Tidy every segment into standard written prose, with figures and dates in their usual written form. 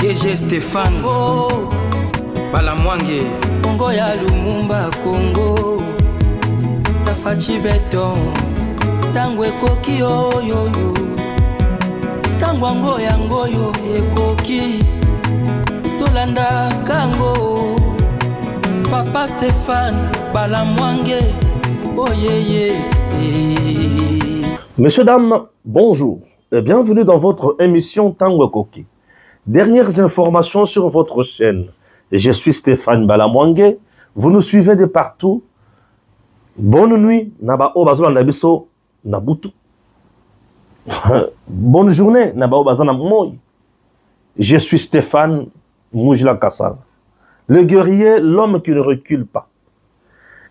DG Stéphane Balamwange Congo ya Lumumba Congo Tafachi Beton Tangwe koki oyoyo Tangwango yangoyo ekoki Tolanda kango Papa Stéphane Balamwange Oh yeah. Messieurs, dames, bonjour et bienvenue dans votre émission Tango Koki. Dernières informations sur votre chaîne. Je suis Stéphane Balamwange. Vous nous suivez de partout. Bonne nuit. Naba Obazo Nabiso Nabutu. Bonne journée. Naba Obazo Namoy. Je suis Stéphane Moujla Kassal. Le guerrier, l'homme qui ne recule pas.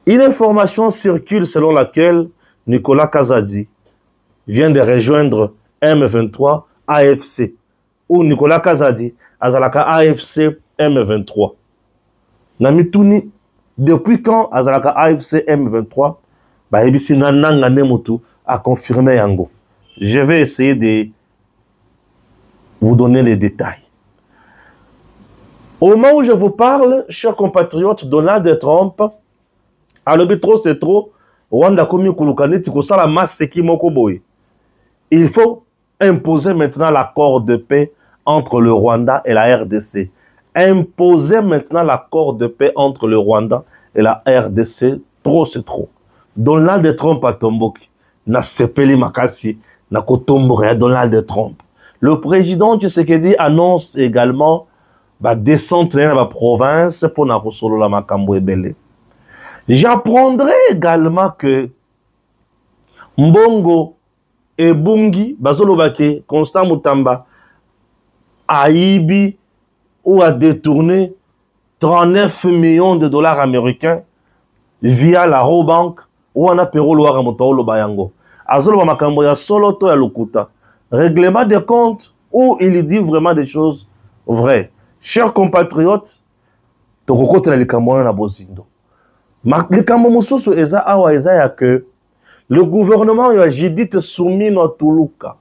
Une information circule selon laquelle Nicolas Kazadi vient de rejoindre M23 AFC. Ou Nicolas Kazadi Azalaka AFC M23. Namituni, depuis quand Azalaka AFC M23 Bahebisi Nananga Nemutu a confirmé Yango. Je vais essayer de vous donner les détails. Au moment où je vous parle, chers compatriotes, Donald Trump, alobi trop c'est trop, Rwanda komi kulukane tikosala maseki moko boy. Il faut imposer maintenant l'accord de paix entre le Rwanda et la RDC. Imposer maintenant l'accord de paix entre le Rwanda et la RDC, trop c'est trop. Donald Trump a tomboki, na sepeli makasi, na kotombore Donald Trump. Le président Tshisekedi annonce également descendre dans la province pour na kosolo la makambo ebele. J'apprendrai également que Mbongo et Bungi, Bazolobake, Constant Moutamba, a ibi ou a détourné 39 millions de dollars américains via la Robank ou en apéro loire à Moutaolo Bayango. Azoloba Makambo ya Soloto ya Lukuta. Règlement de comptes où il dit vraiment des choses vraies. Chers compatriotes, Tokokote na Likambo na Bozindo. Likambo mususu eza awa eza ya que le gouvernement ya Judith Soumino Tuluka,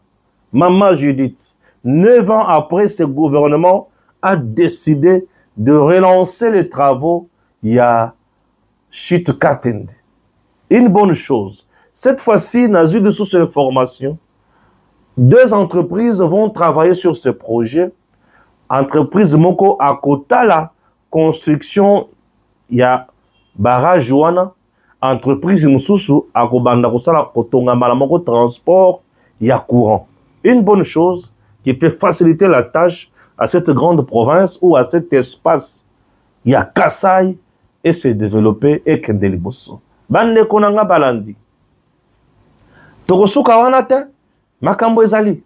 Maman Judith, 9 ans après, ce gouvernement a décidé de relancer les travaux il y a Chit Katende. Une bonne chose. Cette fois-ci, dans une source d'information, 2 entreprises vont travailler sur ce projet. Entreprise Moko Akotala Construction, il y a barrage wana, entreprise mususu akobanda kosala kotonga malamoko transport ya courant. Une bonne chose qui peut faciliter la tâche à cette grande province ou à cet espace ya Kasai et se développer et kendeliboso. Bande konanga balandi. Tokosuka wana te makambo ezali.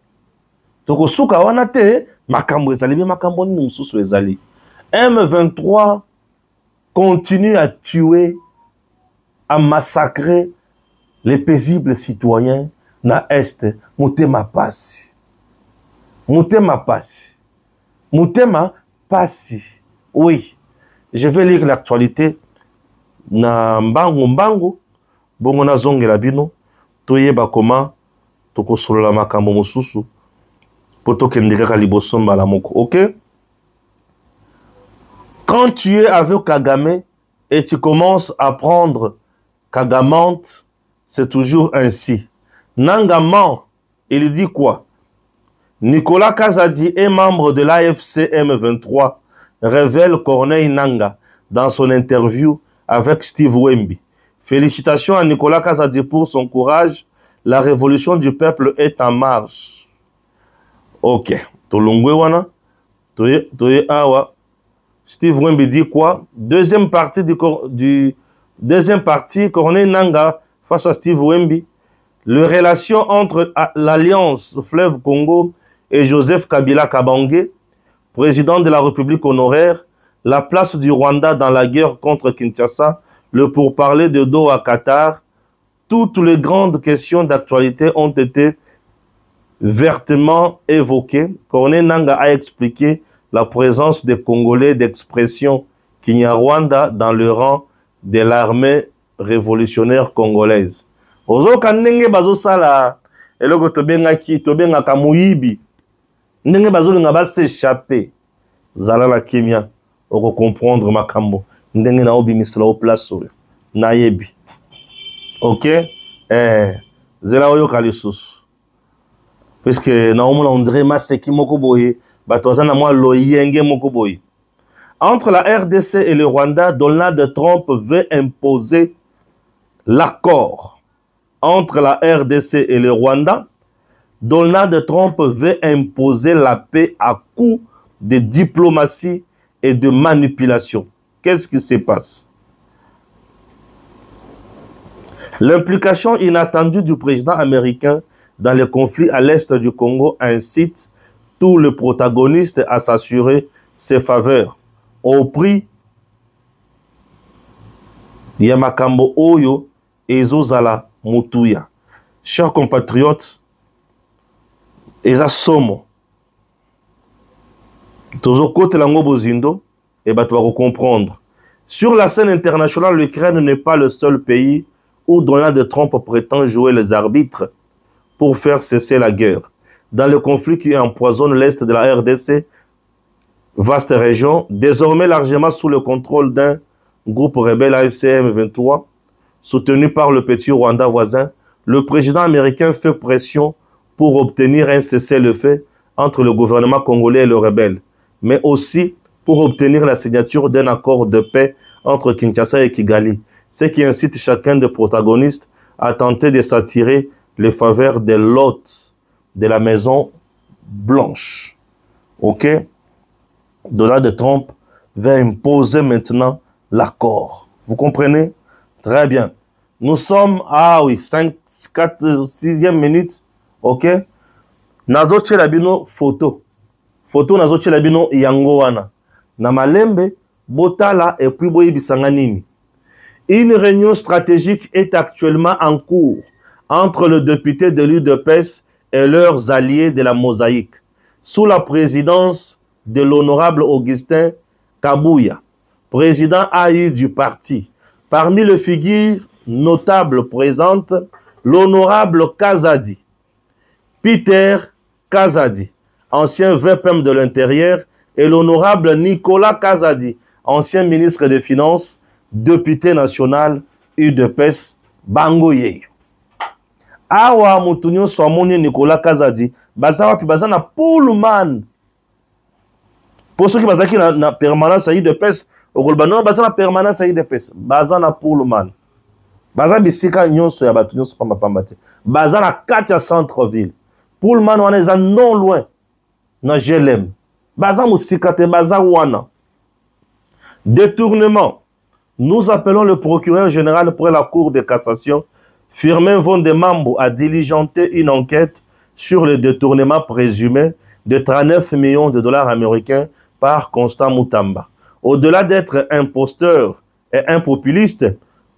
Tokosuka wana te makambo ezali bien makambo ni mususu ezali. M23 continue à tuer, à massacrer les paisibles citoyens na Est. Mutema Pasi. Mutema Pasi. Mutema Pasi. Oui. Je vais lire l'actualité. Na mbangu. Bongo na zongela bino. Toyeba koma. Toko solola makambo mosusu. Poto kendeka liboso mbala moko. Ok? Quand tu es avec Kagame et tu commences à prendre Kagamante, c'est toujours ainsi. Nangaman, il dit quoi? Nicolas Kazadi est membre de l'AFC M23, révèle Corneille Nanga dans son interview avec Steve Wemby. Félicitations à Nicolas Kazadi pour son courage. La révolution du peuple est en marche. Ok. Tolongwe wana. Toye awa. Steve Wemby dit quoi? Deuxième partie, Corneille Nanga face à Steve Wemby. Les relations entre l'Alliance Fleuve Congo et Joseph Kabila Kabange, président de la République honoraire, la place du Rwanda dans la guerre contre Kinshasa, le pourparler de Doha à Qatar, toutes les grandes questions d'actualité ont été vertement évoquées. Corneille Nanga a expliqué la présence des Congolais d'expression Kinyarwanda dans le rang de l'armée révolutionnaire congolaise. Ozo kanenge bazo sala eloko tobenga ki tobenga kamuyibi ndenge bazo linga ba s'échapper zala la kimia oko comprendre makambo ndenge na obimisela o place oyo nayebi. OK, zela oyo kalisusu puisque na omona on dirait maseki moko boye bato na moi loyenge moko boye. Entre la RDC et le Rwanda, Donald Trump veut imposer l'accord. Entre la RDC et le Rwanda, Donald Trump veut imposer la paix à coup de diplomatie et de manipulation. Qu'est-ce qui se passe? L'implication inattendue du président américain dans le conflit à l'est du Congo incite tous les protagonistes à s'assurer ses faveurs au prix ya makambo oyo ezozala mutuya. Chers compatriotes, eza somo tozo kote lango bozindo et bato bako comprendre. Sur la scène internationale, l'Ukraine n'est pas le seul pays où Donald Trump prétend jouer les arbitres pour faire cesser la guerre. Dans le conflit qui empoisonne l'est de la RDC, vaste région, désormais largement sous le contrôle d'un groupe rebelle AFC M23, soutenu par le petit Rwanda voisin, le président américain fait pression pour obtenir un cessez-le-feu entre le gouvernement congolais et le rebelle, mais aussi pour obtenir la signature d'un accord de paix entre Kinshasa et Kigali, ce qui incite chacun des protagonistes à tenter de s'attirer les faveurs de l'hôte de la Maison Blanche. OK? Donald Trump va imposer maintenant l'accord. Vous comprenez? Très bien. Nous sommes, 6e minute. OK? Nazo Chelabino photo. Photo Nazo Chelabino yangoana. Na malembe, botala et puis boye bisanganini. Une réunion stratégique est actuellement en cours entre le député de l'UDPS et leurs alliés de la Mosaïque, sous la présidence de l'honorable Augustin Kabouya, président AI du parti. Parmi les figures notables présentes, l'honorable Kazadi, Peter Kazadi, ancien VPM de l'Intérieur, et l'honorable Nicolas Kazadi, ancien ministre des Finances, député national UDPS Bangoye. Awa mutunyo swamoni Nicolas Kazadi, baza wapi baza na Pullman. Pour ceux qui bazaki na permanence à UDPS, au Golbano baza na permanence à UDPS, baza na Pullman. Baza bisika nyonso ya batu nyonso pamba pamba te. Baza na katia centre-ville. Pullman wana eza non loin na GLM. Baza musika te baza wana. Détournement. Nous appelons le procureur général près la Cour de cassation, Firmin Vondemambo, a diligenté une enquête sur le détournement présumé de 39 millions de dollars américains par Constant Mutamba. Au-delà d'être imposteur et un populiste,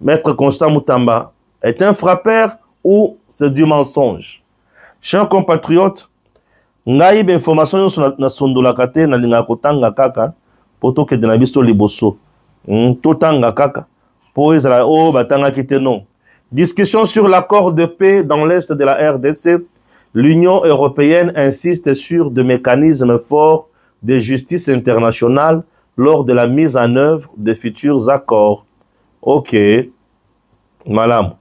Maître Constant Mutamba est un frappeur ou c'est du mensonge. Chers compatriotes, ngai information na sondola kate na linga kotanga kaka poto ke de na biso liboso. Totanga kaka po ezala o batanga kite non. Discussion sur l'accord de paix dans l'est de la RDC. L'Union européenne insiste sur des mécanismes forts de justice internationale lors de la mise en œuvre de futurs accords. OK. Madame.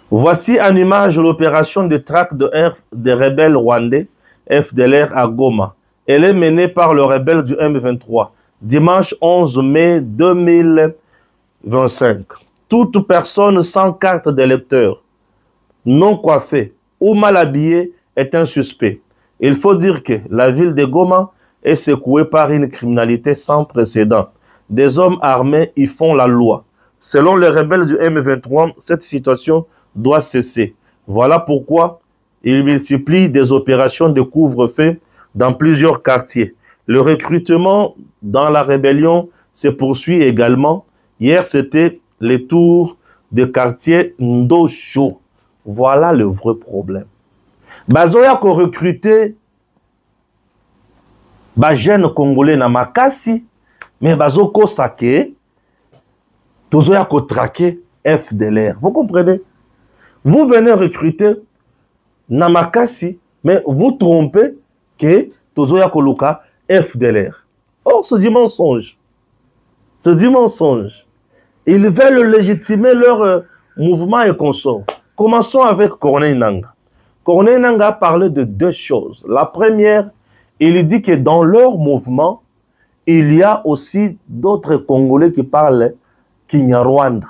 Voici en image l'opération de traque des rebelles rwandais FDLR à Goma. Elle est menée par le rebelle du M23. Dimanche 11 mai 2025. Toute personne sans carte d'électeur, non coiffée ou mal habillée est un suspect. Il faut dire que la ville de Goma est secouée par une criminalité sans précédent. Des hommes armés y font la loi. Selon les rebelles du M23, cette situation doit cesser. Voilà pourquoi ils multiplient des opérations de couvre-feu dans plusieurs quartiers. Le recrutement dans la rébellion se poursuit également. Hier, c'était les tours de quartier Ndosho. Voilà le vrai problème. Bazoya ko recruter ba jeune congolais na makasi, mais bazoko sake tozoya ko traquer FDLR. Vous comprenez? Vous venez recruter na makasi, mais vous trompez que tozoya ko luka FDLR. Or, c'est du mensonge. C'est du mensonge. Ils veulent légitimer leur mouvement et consorts. Commençons avec Corneille Nangaa. Corneille Nangaa a parlé de deux choses. La première, il dit que dans leur mouvement, il y a aussi d'autres Congolais qui parlent Kinyarwanda.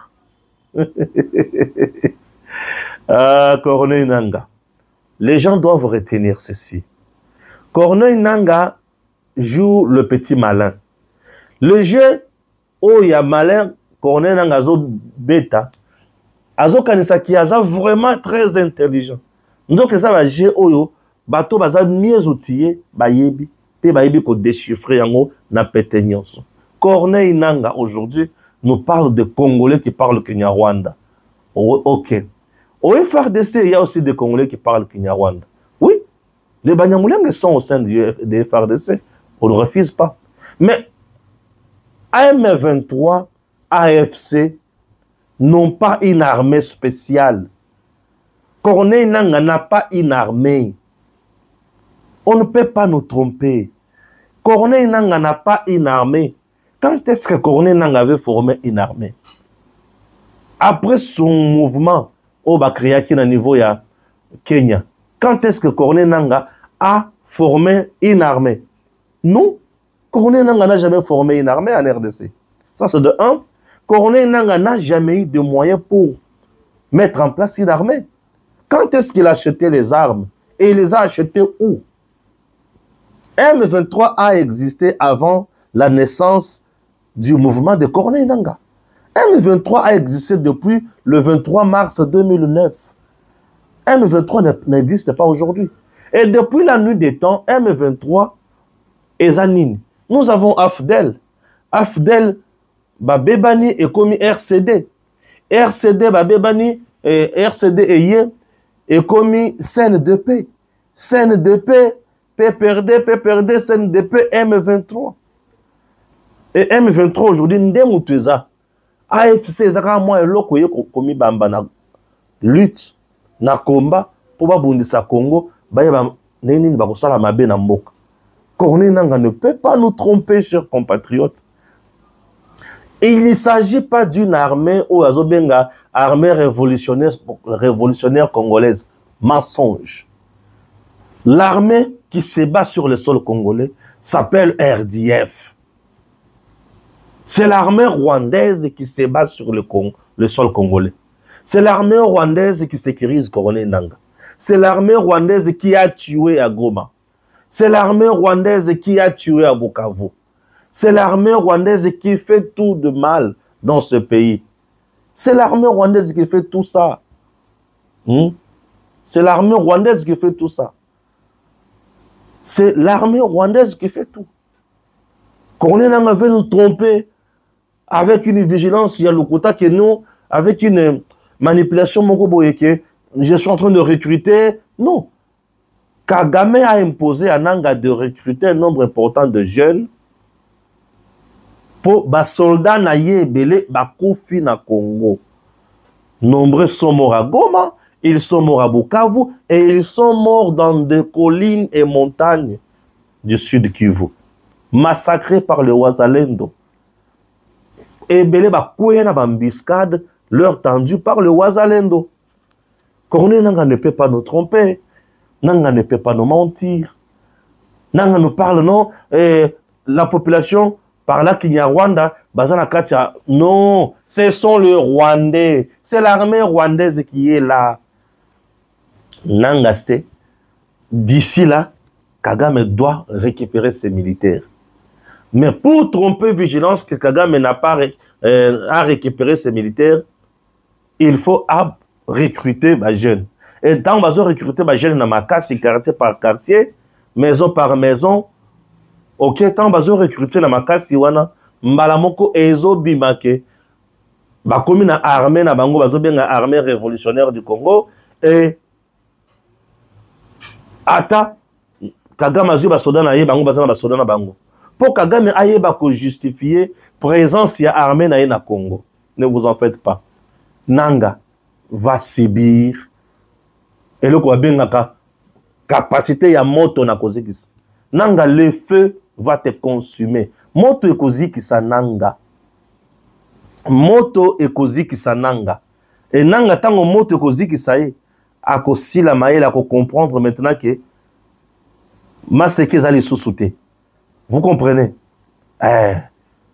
Corneille Nangaa. Les gens doivent retenir ceci. Corneille Nangaa joue le petit malin. Le jeu où il y a malin, Corneille Nangaa zo bêta. Azo kanisa qui est vraiment très intelligent. Donc ça va jeu oyo bato baza mieux outillé bayebi pe bayebi ko déchiffrer yango na pété nyonso. Corneille Nangaa aujourd'hui nous parle de Congolais qui parlent Kinyarwanda. OK. Au FRDC, il y a aussi des Congolais qui parlent Kinyarwanda. Oui, les Banyamulenge sont au sein des FRDC. On ne refuse pas. Mais AM23, AFC n'ont pas une armée spéciale. Corneille Nangaa n'a pas une armée. On ne peut pas nous tromper. Corneille Nangaa n'a pas une armée. Quand est-ce que Corneille Nangaa avait formé une armée? Après son mouvement au Bakriaki au niveau de Kenya, quand est-ce que Corneille Nangaa a formé une armée? Non, Corneille Nangaa n'a jamais formé une armée en RDC. Ça c'est de un. Corneille Nangaa n'a jamais eu de moyens pour mettre en place une armée. Quand est-ce qu'il a acheté les armes? Et il les a achetées où? M23 a existé avant la naissance du mouvement de Corneille Nangaa. M23 a existé depuis le 23 mars 2009. M23 n'existe pas aujourd'hui. Et depuis la nuit des temps, M23 et Zanine. Nous avons AFDEL. AFDEL, Babebani et commis RCD. RCD, Babebani et RCD et commis CNDP. CNDP, PPRD, CNDP, M23. Et M23 aujourd'hui, Ndemuteza. AFC, ezaka moi eloko ye komi bamba na lutte na combat pour babundisa Congo, baye ba nini ba kosala mabe na mboka. Corneille Nangaa ne peut pas nous tromper, chers compatriotes. Et il ne s'agit pas d'une armée ou azobenga armée révolutionnaire congolaise. Mensonge. L'armée qui se bat sur le sol congolais s'appelle RDF. C'est l'armée rwandaise qui se bat sur le sol congolais. C'est l'armée rwandaise qui sécurise Corneille Nangaa. C'est l'armée rwandaise qui a tué à Goma. C'est l'armée rwandaise qui a tué à Bukavu. C'est l'armée rwandaise qui fait tout de mal dans ce pays. C'est l'armée rwandaise qui fait tout ça. C'est l'armée rwandaise qui fait tout ça. C'est l'armée rwandaise qui fait tout. Corneille Nangaa veut nous tromper avec une vigilance, il y a le quota que nous, avec une manipulation, je suis en train de recruter. Non. Kagame a imposé à Nangaa de recruter un nombre important de jeunes pour les soldats naïe belé bakufi na Congo. Nombreux sont morts à Goma, ils sont morts à Bukavu et ils sont morts dans des collines et montagnes du sud Kivu, massacrés par les Wazalendo. Et belé bakouye na bambiscade leur tendu par le Wazalendo. Corneille Nangaa ne peut pas nous tromper. Nangaa ne peut pas nous mentir. Nangaa nous parle, non, la population par là Kinyarwanda, Bazana Katia. Non, ce sont les Rwandais. C'est l'armée rwandaise qui est là. Nangaa sait, d'ici là, Kagame doit récupérer ses militaires. Mais pour tromper vigilance que Kagame n'a pas à récupérer ses militaires, il faut recruter les jeunes. Et tant que recruter les jeunes dans ma casse, quartier par quartier, maison par maison, ok, tant que recruter dans ma casse, wana mbalamoko ezo bimake, bakomi na armée na bango, bazo bien armée révolutionnaire du Congo, et ata Kagame azu basoda na ye bango bazana basoda na bango. Pour Kagame aye bako justifier présence ya armée na ye na Congo. Ne vous en faites pas. Nangaa va subir et le quoi bien capacité ya moto na kozikisa. Nangaa le feu va te consumer. Moto ekoziki sananga. Moto ekoziki sananga. Et nanga tango moto ekoziki saye. Ako sila maele, ako comprendre maintenant que maseke zali sous-souté. Vous comprenez?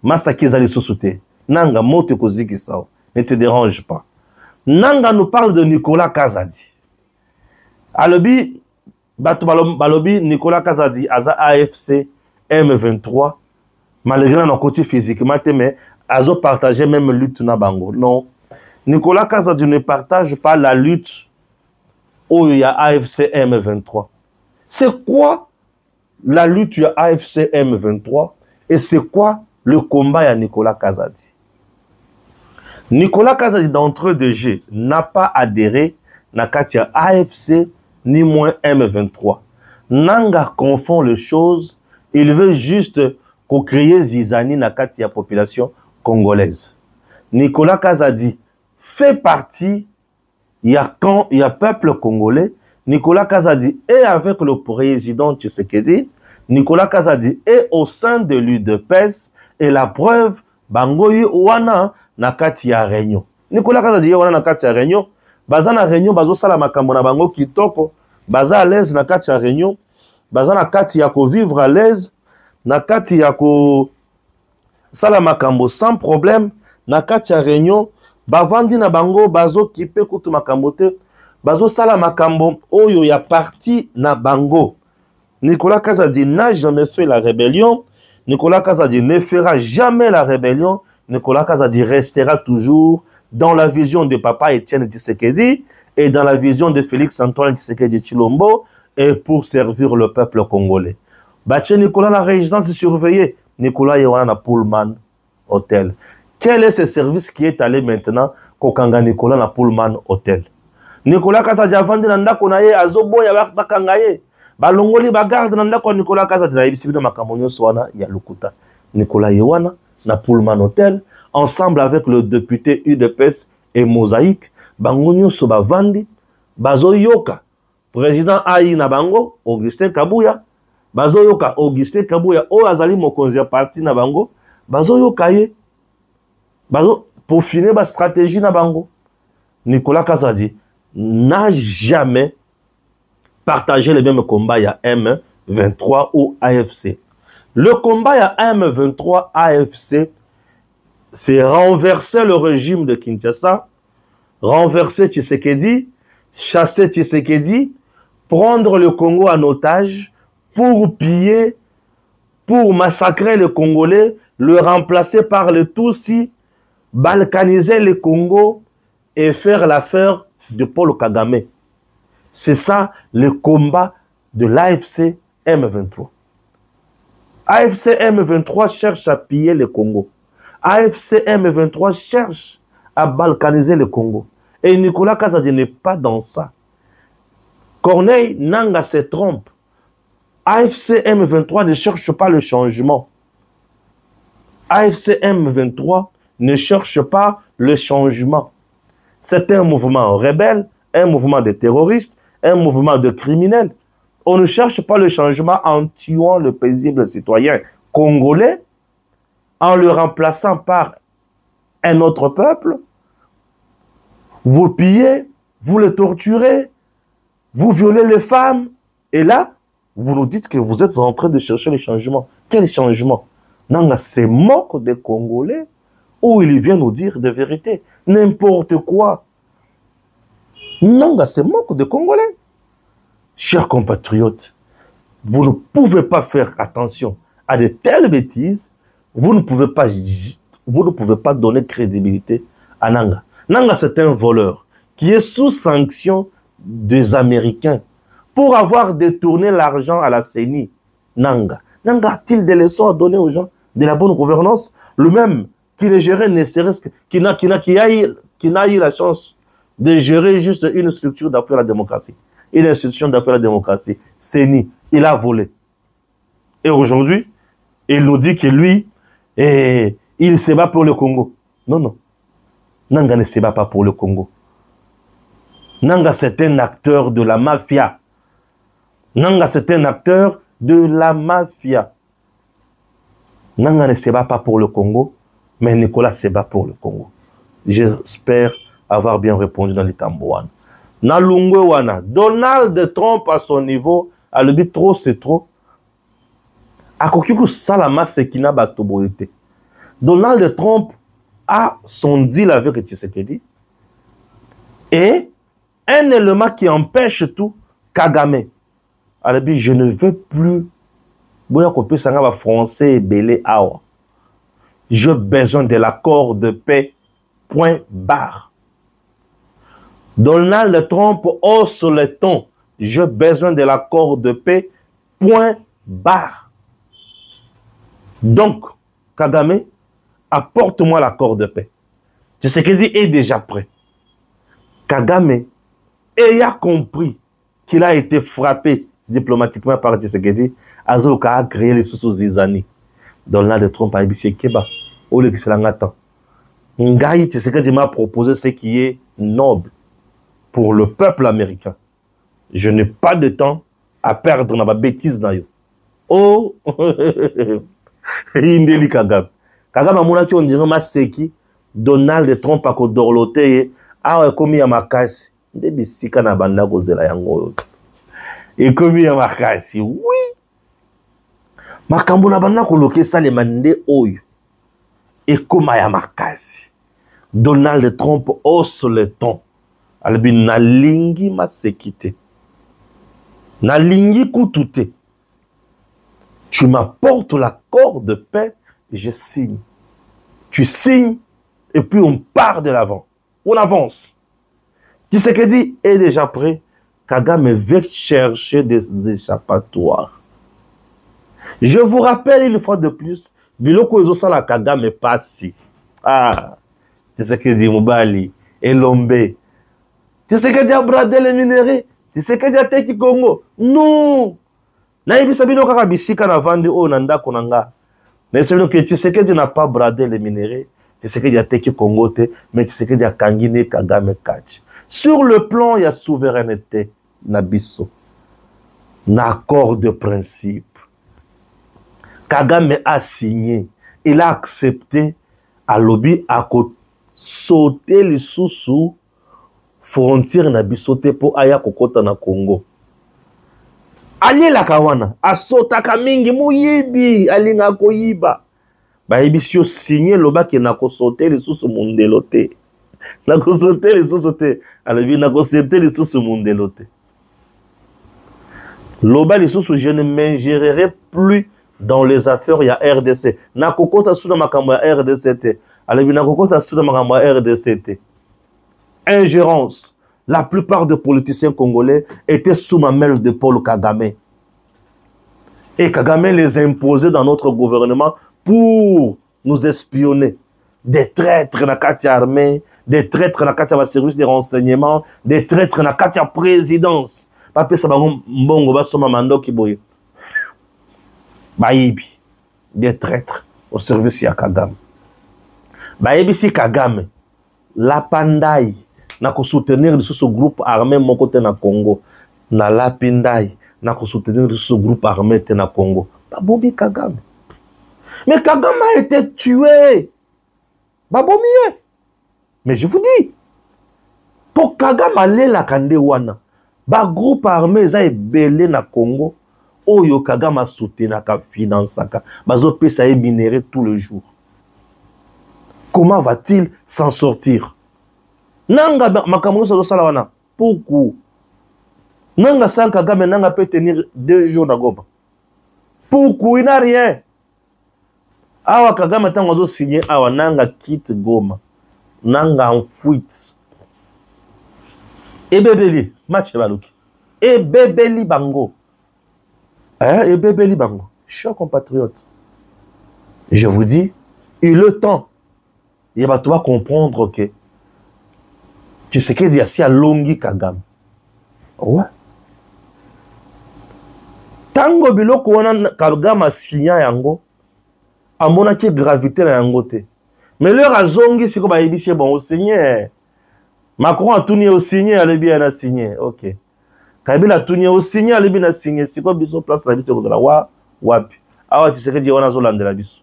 Maseke zali sous-souté. Nanga moto ekoziki sao. Ne te dérange pas. Nanga nous parle de Nicolas Kazadi. Alobi, balobi Nicolas Kazadi, aza AFC M23, malgré notre côté physiquement, mais azo partager même lutte na bango. Non. Nicolas Kazadi ne partage pas la lutte où il y a AFC M23. C'est quoi la lutte à AFC M23 et c'est quoi le combat à Nicolas Kazadi? Nicolas Kazadi d'entrée de jeu n'a pas adhéré à Katia AFC ni moins M23. Nanga confond les choses. Il veut juste co-créer Zizani na Katia population congolaise. Nicolas Kazadi fait partie, il y a peuple congolais. Nicolas Kazadi est avec le président Tshisekedi. Nicolas Kazadi est au sein de l'UDPS et la preuve, Bangoyi Ouana na kati ya réunion. Nicolas Kazadi wana na kati ya réunion, baza na réunion bazo sala makambo na bango kitoko, baza à l'aise na kati ya réunion, baza na kati ya ko vivre à l'aise, na kati ya ko sala makambo sans problème, na kati ya réunion, bavandi na bango bazo kipe kutu makambo te, bazo sala makambo oyo ya parti na bango. Nicolas Kazadi n'a jamais fait la rébellion. Nicolas Kazadi ne fera jamais la rébellion. Nicolas Kazadi restera toujours dans la vision de papa Étienne Tshisekedi et dans la vision de Félix Antoine Tshisekedi Tshilombo et pour servir le peuple congolais. Baché Nicolas la résidence surveillée. Nicolas Yewana na Pullman Hotel. Quel est ce service qui est allé maintenant Kokanga Nicolas na Pullman Hotel? Nicolas Kazadi avandi na ndako na ye azoboya bakanga ye. Balongoli bagarde na ndako Nicolas Kazadi na yebisibina makambo nyonso wana ya lukuta. Nicolas Yewana na Pullman Hotel, ensemble avec le député UDPS et Mosaïque, bango nyonso bavandi, bazo yoka, président Aïe na bango, Augustin Kabouya, bazo yoka, Augustin Kabouya, o azali mokonzi ya parti na bango, bazo yoka ye, bazo peaufiner ba stratégie na bango. Nicolas Kazadi n'a jamais partagé le même combat à M23 ou AFC. Le combat à M23 AFC, c'est renverser le régime de Kinshasa, renverser Tshisekedi, chasser Tshisekedi, prendre le Congo en otage pour piller, pour massacrer les Congolais, le remplacer par les Tutsis, balkaniser le Congo et faire l'affaire de Paul Kagame. C'est ça le combat de l'AFC M23. AFC M23 cherche à piller le Congo. AFC M23 cherche à balkaniser le Congo. Et Nicolas Kazadi n'est pas dans ça. Corneille Nanga se trompe. AFC M23 ne cherche pas le changement. AFC M23 ne cherche pas le changement. C'est un mouvement rebelle, un mouvement de terroristes, un mouvement de criminels. On ne cherche pas le changement en tuant le paisible citoyen congolais, en le remplaçant par un autre peuple. Vous pillez, vous le torturez, vous violez les femmes. Et là, vous nous dites que vous êtes en train de chercher le changement. Quel changement? Nanga se moque des Congolais ou il vient nous dire de vérité. N'importe quoi. Nanga se moque des Congolais. Chers compatriotes, vous ne pouvez pas faire attention à de telles bêtises. Vous ne pouvez pas donner crédibilité à Nanga. Nanga, c'est un voleur qui est sous sanction des Américains pour avoir détourné l'argent à la CENI. Nanga a-t-il des leçons à donner aux gens de la bonne gouvernance? Le même qui les gérait ne serait-ce qui n'a eu la chance de gérer juste une structure d'appui à la démocratie. Une institution d'appui à la démocratie. CENI, il a volé. Et aujourd'hui, il nous dit que lui, il se bat pour le Congo. Non, non. Nanga ne se bat pas pour le Congo. Nanga, c'est un acteur de la mafia. Nanga, c'est un acteur de la mafia. Nanga ne se bat pas pour le Congo, mais Nicolas se bat pour le Congo. J'espère avoir bien répondu dans les Tambouane. Na Lungwe wana, Donald Trump à son niveau, a le but trop c'est trop. A kokiku salama sekina batoboyote. Donald Trump a son deal avec Tshisekedi. Et un élément qui empêche tout, Kagame. A le but, je ne veux plus. Boya kopé sanga ba français et belé awa. J'ai besoin de l'accord de paix. Point barre. Donald Trump hausse le ton. J'ai besoin de l'accord de paix. Point barre. Donc, Kagame, apporte-moi l'accord de paix. Tshisekedi est déjà prêt. Kagame ayant compris qu'il a été frappé diplomatiquement par Tshisekedi, Azoka a créé les sous-Zizani. Donald Trump a dit Keba, au lieu que c'est l'angatan. Ngaï Tshisekedi m'a proposé ce qui est noble pour le peuple américain. Je n'ai pas de temps à perdre dans ma bêtise. Oh, Indeli Kagame. Kagame a monaki on dirait ma seki Donald Trump a kodorloté a komi ya makasi. Ndebi sika na banda kozela yango. Et komi ya makasi. Oui. Makambo na banda koloke salema nde oyo. Et koma ya makasi. Donald Trump hausse le ton. Albi na lingi ma sekite. Na lingi kutute. Tu m'apportes l'accord de paix et je signe. Tu signes et puis on part de l'avant. On avance. Tshisekedi est déjà prêt. Kagame veut chercher des échappatoires. Je vous rappelle une fois de plus, Biloko Ezosala Kagame passi. Ah, Tshisekedi Mobali, Elombe. Tshisekedi a bradé les minéraux. Tshisekedi a teki Congo. Non. Naïbisa bino kaka bisika na vandi o nanda konanga. Naïbisa que Tshisekedi n'a pas bradé les minéraux. Tshisekedi a teki Congo te, mais Tshisekedi a kangine Kagame Kachi. Sur le plan, il y a souveraineté, Nabiso. Accord de principe. Kagame a signé. Il a accepté à lobby à sauter les sous frontières Nabiso te pour aya kokota na Congo. Ali la kawana, asota kamingi muyibi, alinga koyiba. Ba ebisio signé loba ke nako sauter les sous mundelote. Nako sauter les sous te, alabi nako sauter les sous mundelote. Loba les sous je ne m'ingérerai plus dans les affaires il y a RDC. Nako kota sous makambo ya RDC te. Alabi nako kota sous makambo ya RDC te. Ingérence. La plupart des politiciens congolais étaient sous ma main de Paul Kagame. Et Kagame les imposait dans notre gouvernement pour nous espionner. Des traîtres dans la armée, des traîtres dans la service de renseignement, des traîtres dans la présidence. Papé Sabango Mbongo Basoma Mando Kiboye. Baïbi. Des traîtres au service de Kagame. Baïbi si Kagame. La Pandaï. Na soutenir ce groupe armé mon côté na Congo na la Pindai na soutenir ce groupe armé na Congo Babobi Kagame. Mais Kagame a été tué. Babomi. Mais je vous dis, pour Kagame aller la kande wana ba groupe armé za ebele na Congo oyo Kagame a soutenu ka finance ka bazo pesa e minéraux tout le jour. Comment va-t-il s'en sortir? Nanga makamuso do salawana pourquoi Nanga sans Kagame nanga peut tenir 2 jours na Goma. Pourquoi il n'a rien? Awa Kagame tango zo signé awa nanga quitte Goma. Nanga en fuite. Et bébéli match baluki. Et bébéli bango. Et bébéli bango. Chers compatriotes, je vous dis, il est le temps. Il va toi comprendre que tu sais qu'il y a si à longi Kagame. Ouais. Tango biloko wana Kagame a signé yango. Amona ki gravité na yango te. Mais leur a zongi siko ba yebisi bon au signé. Macron a tourné au signé, ale bien a signé. OK. Kabila a tourné au signé, ale bien a signé. Siko biso place la biso kozala wa wapi. Awa tu sais que wana zo landela biso.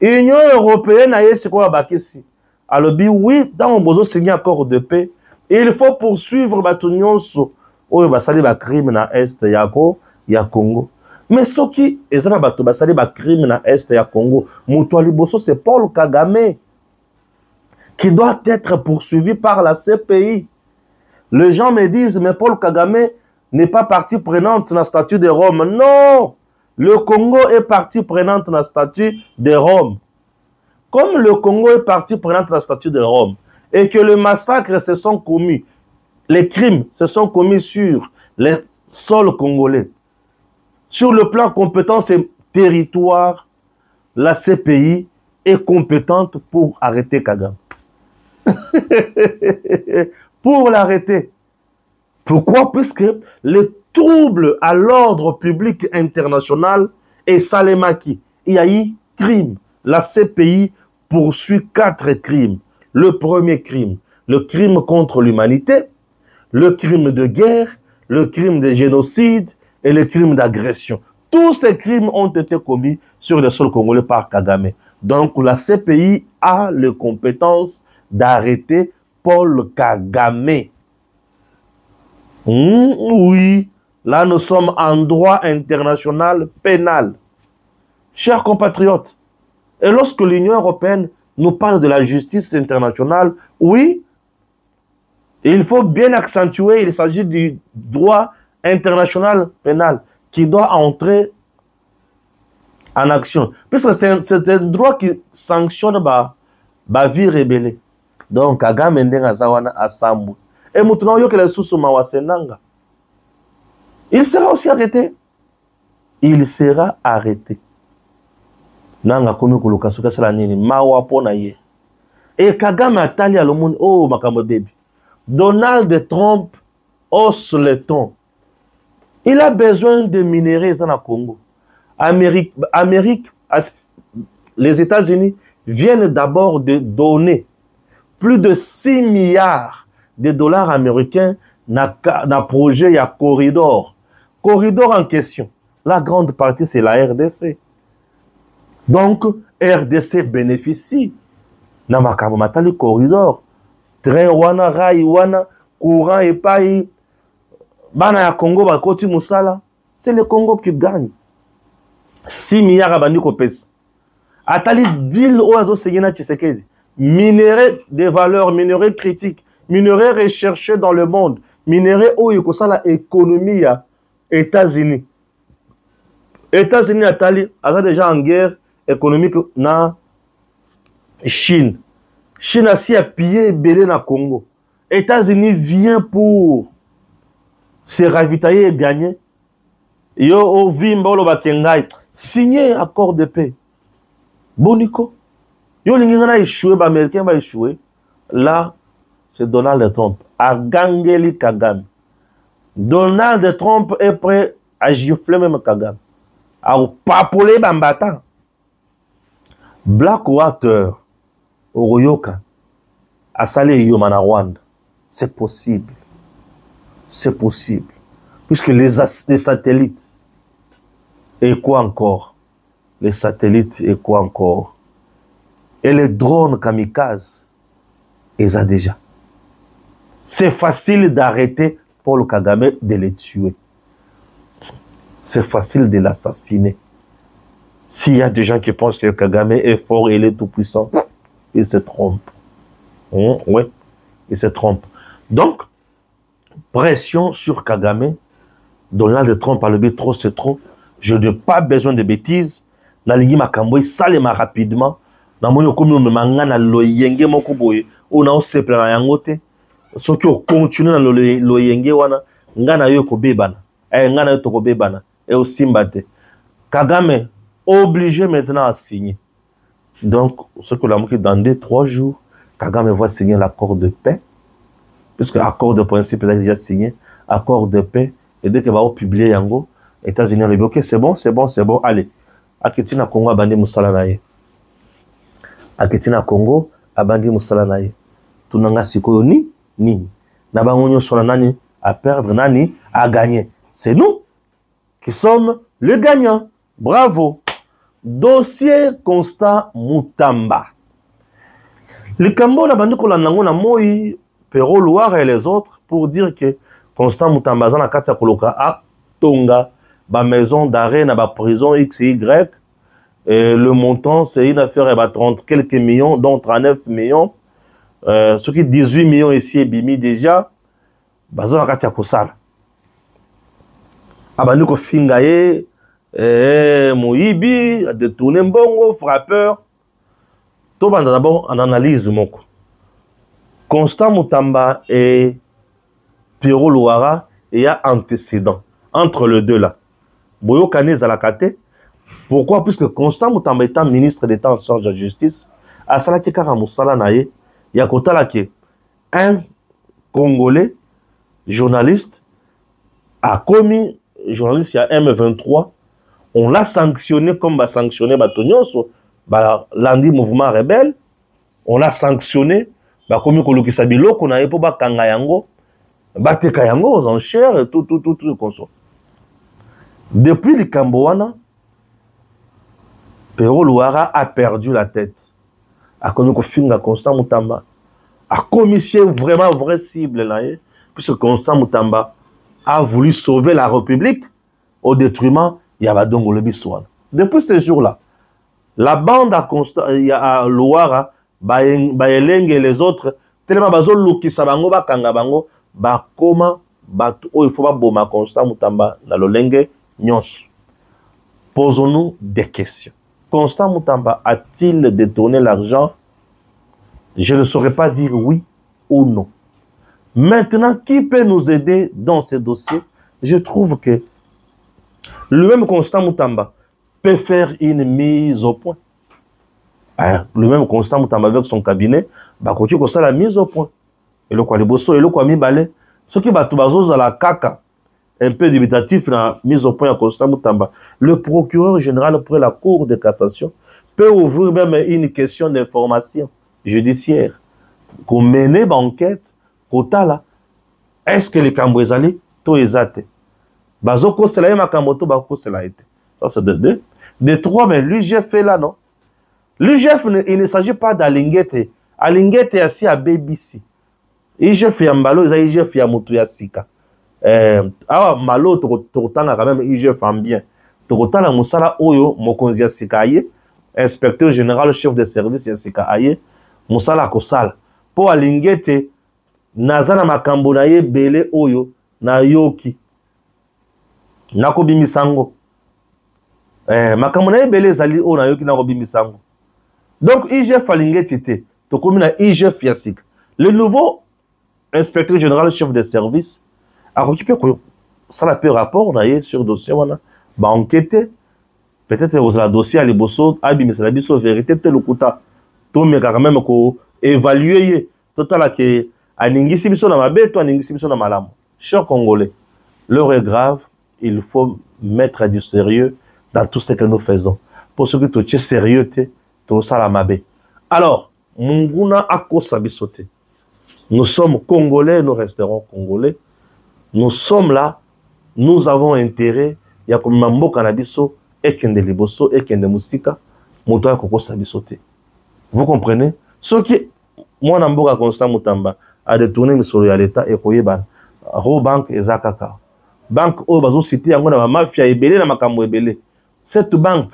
Union européenne a ce qu'on a ici. Alors, oui, dans mon besoin signer accord de paix, il faut poursuivre la union sur le crime dans l'Est, il y a Congo. Mais ce qui est un crime dans l'Est, il y a Congo. Moutouali Bosso, c'est Paul Kagame qui doit être poursuivi par la CPI. Les gens me disent, mais Paul Kagame n'est pas partie prenante dans le statut de Rome. Non! Le Congo est partie prenante dans le statut de Rome. Comme le Congo est partie prenante dans le statut de Rome, et que les massacres se sont commis, les crimes se sont commis sur les sols congolais, sur le plan compétence et territoire, la CPI est compétente pour arrêter Kagame. Pour l'arrêter. Pourquoi? Puisque les troubles à l'ordre public international et Salemaki, il y a eu crime. La CPI poursuit 4 crimes. Le premier crime, le crime contre l'humanité, le crime de guerre, le crime de génocide et le crime d'agression. Tous ces crimes ont été commis sur le sol congolais par Kagame. Donc la CPI a les compétences d'arrêter Paul Kagame. Oui, là nous sommes en droit international pénal. Chers compatriotes, et lorsque l'Union européenne nous parle de la justice internationale, oui, il faut bien accentuer, il s'agit du droit international pénal qui doit entrer en action. Puisque c'est un droit qui sanctionne la vie rébellée. Donc, Kagame Ndengazawana Asambu. Et maintenant, il sera aussi arrêté. Il sera arrêté. Nanga komi kuluka sala nini mawa pona ye. Et Kagame atali à l'omone oh makambo baby. Donald Trump hausse le ton. Il a besoin de minerais dans le Congo. Les États-Unis viennent d'abord de donner plus de 6 milliards de dollars américains dans projet, il y a corridor. Corridor en question. La grande partie, c'est la RDC. Donc, RDC bénéficie. Dans le corridor. Train wana, rail wana, courant et paille. Bana ya Congo, bakoti musala. C'est le Congo qui gagne. 6 milliards à bandi kopes. Atali deal oazo segina Tshisekedi. Minerais de valeur, minerais critiques, minerais recherchés dans le monde, minerais où il y a la économie à États-Unis. États-Unis a déjà en guerre économique na Chine. Chine a si pillé belé na Congo. États-Unis vient pour se ravitailler et gagner. Yo o vimba lo bakengai signer accord de paix. Bonico. Yo l'ingénieur a échoué, l'américain va échouer. Là, c'est Donald Trump. A Gangeli Kagame. Donald Trump est prêt à gifler même Kagame. À papoler Bambata. Blackwater, Oroyoka, à Salé Yomana Rwanda. C'est possible. C'est possible. Puisque les satellites, et quoi encore? Les satellites, et quoi encore? Et les drones kamikazes, ils ont déjà. C'est facile d'arrêter Paul Kagame, de les tuer. C'est facile de l'assassiner. S'il y a des gens qui pensent que Kagame est fort et il est tout puissant, ils se trompent. Oui, ils se trompent. Donc, pression sur Kagame. Donald Trump a levé trop, c'est trop. Je n'ai pas besoin de bêtises. Nalingi Makamboy, salema rapidement. Namoni komi manga na loyenge moko boye ona oseple na yangote soki o continue na loyenge wana ngana yo ko bebana ngana yo to ko bebana et au simbate Kagame obligé maintenant à signer. Donc ce que l'amour dans 2-3 jours Kagame va signer l'accord de paix puisque l'accord de principe est déjà signé, accord de paix et dès que va publier yango États-Unis le bloqué c'est bon allez aketina Congo bande musala na ye Aketina Congo, abandi musala naye. Tunanga sikoyo nini. Na bango nyonso na nani à perdre, nani à gagner. C'est nous qui sommes les gagnants. Bravo. dossier Constant Mutamba. Les Cambo na bandi kolandango na moi Pero Loire et les autres pour dire que Constant Mutamba na kati ya koloka a tonga ba maison d'arrêt na ba prison XY. Et le montant c'est une affaire à 30 quelques millions dont 39 millions. Ce qui 18 millions ici et bimi déjà bazo na kati ya kosala. Abandi ko fingaye Moïbi a détourné mbongo frappeur. Tout d'abord en analyse moko. Constant Mutamba et Pierrot Louara, il y a antécédent entre les deux là. Boyo Kane Zalakate. Pourquoi? Puisque Constant Mutamba étant ministre d'État en charge de la justice, à Salaki Karamoussala Naye, il y a Kotalake, un Congolais, journaliste, a commis, journaliste, il y a M23, on l'a sanctionné comme va sanctionner Batonioso, lundi mouvement rebelle, on l'a sanctionné, comme Kolukisa Bilo, qu'on a eu pour Kangayango, Batekayango aux enchères, et tout comme ça. Depuis le Cambouana, Pierrot Louara a perdu la tête. A connu que Finga Constant Mutamba, a commissionné vraiment vraie cible là, puisque Constant Mutamba a voulu sauver la République au détriment de Yabadongo le Bissoan. Depuis ce jour-là, la bande à Louara, Baeleng et les autres, tellement Bazolo qui sabango bakanga bango, bakoma batu o il faut pas boma Constant Mutamba na lolenge nyos. Posons-nous des questions. Constant Mutamba a-t-il détourné l'argent? Je ne saurais pas dire oui ou non. Maintenant, qui peut nous aider dans ces dossiers? Je trouve que le même Constant Mutamba peut faire une mise au point. Le même Constant Mutamba avec son cabinet, Bakoki Kosa la mise au point. Et le Kwaliboso et le Kwami Balé. Ce qui va tout baser à la caca, un peu dubitatif, la mise au point à Constant Mutamba. Le procureur général pour la Cour de cassation peut ouvrir même une question d'information judiciaire. Qu'on mène une enquête, là. Est-ce que les Cambouezali, tout est Bazoko, c'est la Makamoto, Bako, c'est la été. Ça, c'est de deux. De trois, mais l'UGF est là, non? L'UGF, il ne s'agit pas d'Alingete. Alingete est assis à BBC. IGF Yambalo, il y a IGF Yamutu Yasika. Ah, Malo, Torotana, quand même, IGF en bien. Torotana, Moussala Oyo, Mokonzi Yasika Aye, inspecteur général, chef de service Yasika Aye, Moussala Kosal. Pour Alingete, Nazana Makambonaye, Bele Oyo, na Yoki. Nakobi Misango. Makambonaye, Bele Zali O, na Yoki, Nakobi Misango. Donc, IGF Alingete, Tokomina IGF Yasika. Le nouveau inspecteur général, chef de service, a occupé ça la peu rapport sur le dossier, on a enquêté. Peut-être que le dossier à l'Ibosso, mais c'est la biso vérité, tel le kouta. Tout mais quand même évaluer total que Aningisi biso na mabe, toi Aningisi biso na malam. Chers Congolais, l'heure est grave, il faut mettre du sérieux dans tout ce que nous faisons. Pour ce que tu es sérieux, tout ça la mabe. Alors, Munguna akosa bisote. Nous sommes Congolais, nous resterons Congolais. Nous sommes là, nous avons intérêt. Il y a comme Mambo Canabiso, et Kende Liboso, et Kende Musika, Motoya Koko Sabisote. Vous comprenez? Ce qui, moi, Namboka Constant Mutamba, a détourné mes souris à l'État et Koyeban, Robank et Zakaka. Banque Obazo City, la mafia est belée, la makambo est belée. Cette banque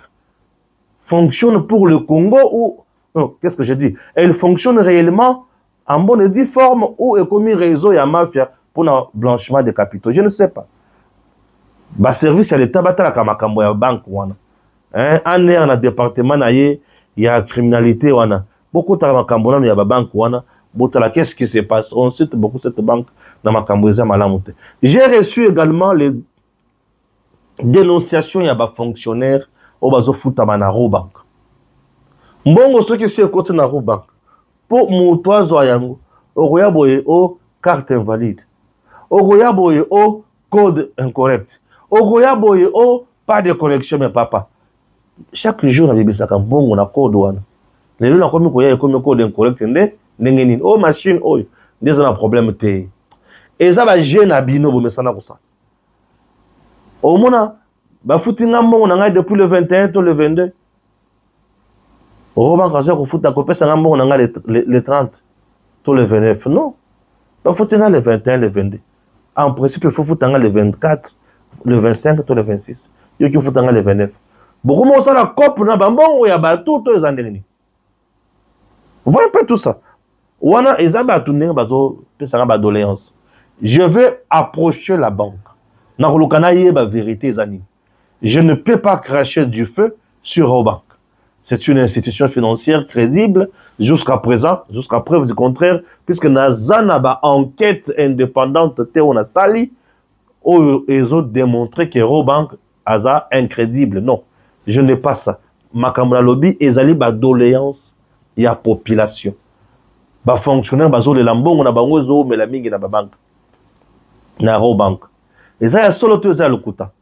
fonctionne pour le Congo ou. Non, qu'est-ce que je dis? Elle fonctionne réellement en bonne et due forme ou est commis réseau et mafia pour le blanchiment des capitaux. Je ne sais pas. Bah, service à l'État, batala kamakambo ya banque wana. En air na département na il y a criminalité wana. Beaucoup de makambo na ya banque wana. Botala qu'est-ce qui se passe? On cite beaucoup cette banque dans makambo za malamote. J'ai reçu également les dénonciations ya ba fonctionnaires au bazo futa na Robank. Mbongo ceux qui se côté na Robank. Pour motoazo yango, okoya boye o carte invalide. Okoya boye o code incorrect. Okoya boye o pas de connexion mais papa. Chaque jour na bibisaka mbongo na code wana. Lelo na komi koya komi code incorrect ndenge nini. O machine oyo ndeza na problème te. Eza ba jeune abino bo mesana ko sa. O mona ba futinga mbongo na ngai depuis le 21 to le 22. Robank a joué au foot à copé, ça n'a pas les 30, tous les 29. Non. Il faut tenir les 21, les 22. En principe, il faut foutre les 24, les 25, tous les 26. Il faut foutre les 29. Beaucoup de gens la COP, na bambon, ou ya tout les années. Vous voyez un peu tout ça. Wana ezaba tourner bazo pesanga ba doléance. Je vais approcher la banque. Na kolukana yeba vérité zani. Je ne peux pas cracher du feu sur Robank. C'est une institution financière crédible jusqu'à présent, jusqu'à preuve du contraire, puisque Nazana ba enquête indépendante Théona Sali, où ils ont démontré que Robank aza incrédible. Non, je n'ai pas ça. Makamla lobby ezali ba doléance ya population. Ba fonctionnaire bazo le lambongo na bango zo mela mingi na ba banque. Na Robank. Et ça, il y a solo tout ça le kuta.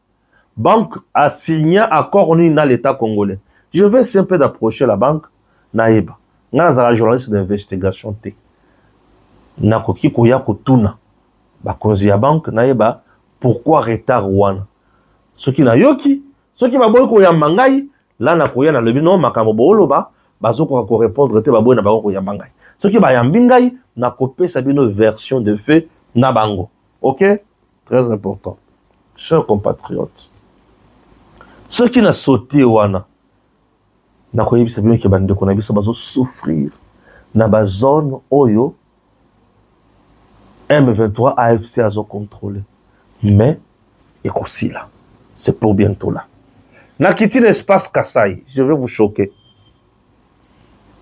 Banque a signé accord ni dans l'État congolais. Je vais essayer un peu d'approcher la banque. Naïba. N'a pas journaliste d'investigation té. Na koki koya kotuna. Ba konzi ya banque naïba. Pourquoi retard wana? Ce qui na yoki, ce qui va boy koya mangai, là na koya na lebi non makambo bolo ba, bazo ko répondre té ba boy na ba koya mangai. Ce qui ba yambingai na kopé sabino version de fait na bango. OK? Très important. Chers compatriotes, ceux qui n'ont sauté wana, na koyebi sabino ki bande ko na biso bazo souffrir na ba zone oyo M23 AFC a contrôlé. Mais aussi là, c'est pour bientôt là. Na quitté l'espace Kassai, je vais vous choquer.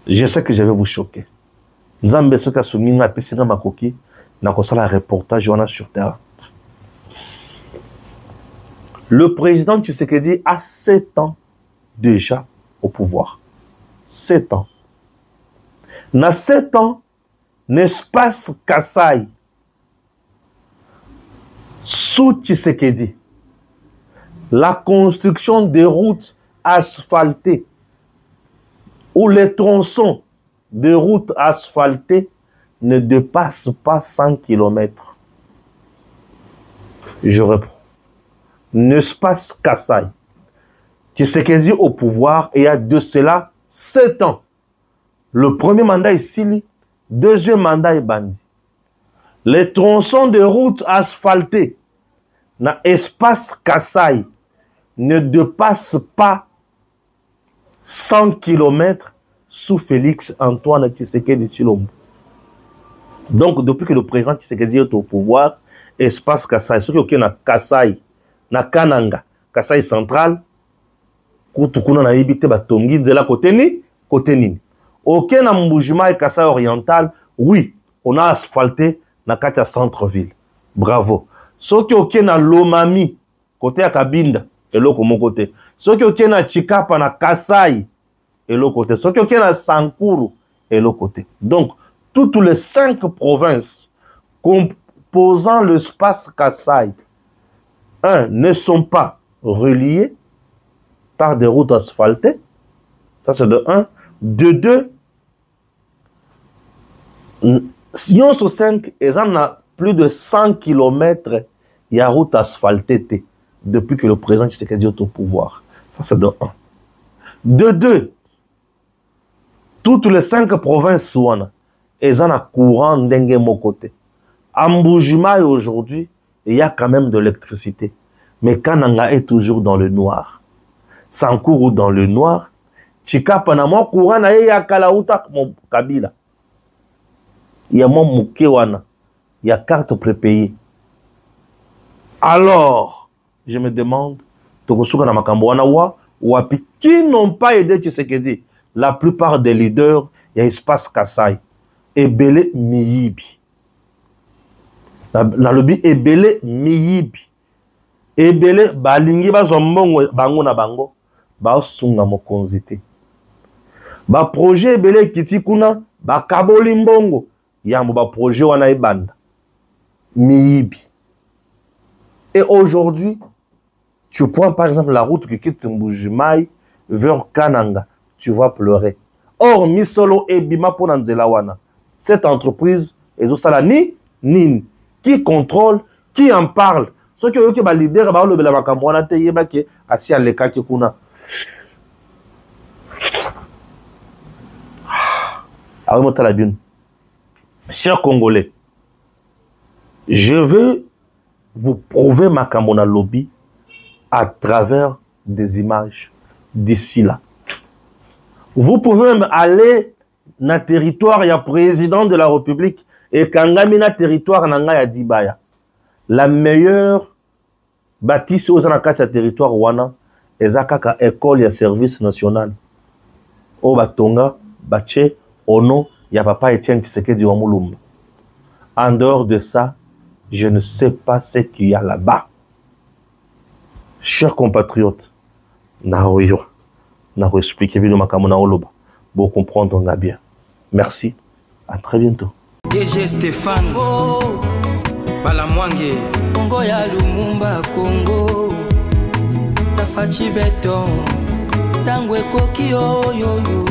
Je sais que je vais vous choquer. Nzambe soka souminga pesina makoki na kosala reportage wana sur terre. Le président Tshisekedi a 7 ans déjà au pouvoir. 7 ans. Dans 7 ans, l'espace Kassai, sous Tshisekedi, la construction des routes asphaltées ou les tronçons de routes asphaltées ne dépassent pas 100 km. Je réponds. L'espace Kassai, Tshisekedi au pouvoir, et il y a de cela 7 ans. Le premier mandat est Sili, deuxième mandat est Bandi. Les tronçons de routes asphaltées dans l'espace Kassai ne dépassent pas 100 km sous Félix Antoine Tshisekedi Tshilombo. Donc, depuis que le président Tshisekedi est au pouvoir, espace Kassai, ce qui est na Kassai, na Kananga, Kassai central, Koutoukuna na Ibite Batongi, Nzela côté ni. Ok, na Mboujima et Kassai oriental, oui, on a asphalté na Katia centre-ville. Bravo. Ce qui est ok na Lomami, côté à Kabinda, et l'autre mon côté. Ce qui est ok na Chikapa, na Kassai, et l'autre côté. Ce qui est ok na Sankuru, et l'autre côté. Donc, toutes les 5 provinces composant l'espace Kassai, ne sont pas reliés par des routes asphaltées. Ça, c'est de 1. De 2, si sur 5, ils en ont plus de 100 km, il y a route asphaltée depuis que le président Tshisekedi est au pouvoir. Ça, c'est de 1. De 2, toutes les 5 provinces, ils en ont courant d'engue mon côté. À Mboujima aujourd'hui, il y a quand même de l'électricité. Mais Kananga est toujours dans le noir. Sankuru dans le noir. Chikapa na mo courant na ya Kalauta mon Kabila. Il y a mon Mukewana. Il y a carte prépayée. Alors, je me demande, Tokosuka na makambo wana wa wapi qui n'ont pas aidé Tshisekedi. La plupart des leaders, il y a espace Kassai. Ebele Miyibi. Na lobi ebele miyibi ebele balingi bazombongo bango na bango ba sunga mokonzi te ba projet ebele kiti kuna ba kaboli mbongo yambo ba projet wana ebanda miyibi. Et aujourd'hui, tu prends par exemple la route qui quitte Mboujimai vers Kananga, tu vas pleurer. Or misolo ebima pona nzela wana. Cette entreprise ezosala ni nini. Qui contrôle, qui en parle. Ceux qui ont été leaders, bah le bela makamwana te yeba ke asi aleka ke kuna. Chers Congolais, je veux vous prouver ma Kamona lobby à travers des images d'ici là. Vous pouvez même aller dans le territoire, il y a président de la République et Kangami na territoire nanga ya Dibaya. La meilleure bâtisse aux anakata territoire wana ezakaka école ya service national. O batonga bache ono ya papa Etienne Tshisekedi wa Mulumba. En dehors de ça, je ne sais pas ce qu'il y a là-bas. Chers compatriotes, naoyo expliquer bien makamona oloba. Pour comprendre on a bien. Merci. À très bientôt. DG Stéphane Balamwange Congo ya Lumumba Congo Tafachi Beton Tango ekoki yo yo yo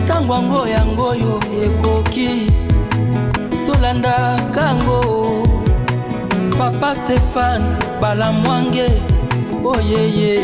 Tango yango yo ekoki Tolanda kango Papa Stéphane Balamwange oh yeah yeah